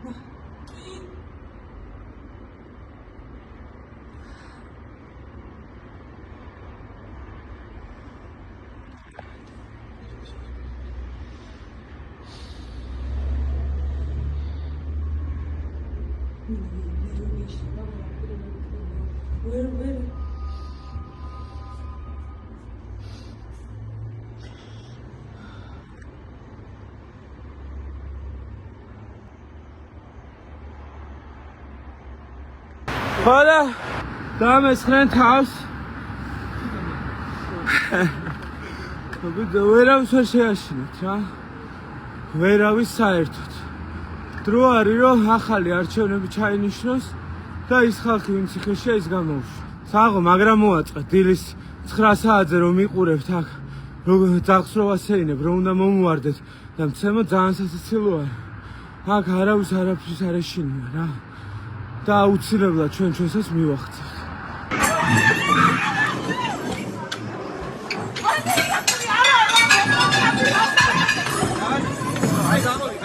Where? Hola, dame srenthaus. ვერავის არ შეაშინეთ რა. ვერავის საერთოდ. დრო არის რომ ახალი არჩევნები ჩაინიშნოს და ის ხალხი ვინც იხეშია ის გამოუშვა. საღო, მაგრამ მოაწყეთ დილის 9 საათზე რომ მიყურებთ აქ როგორ ძაღლს რო ვასეინებ, რომ უნდა მომუვარდეთ და მცემო ძალიან სასაცილო არის. აქ არავის არაფრის არ ეშინია რა. და აუცილებლად ჩვენსაც მივახცევთ. აი გამოდი.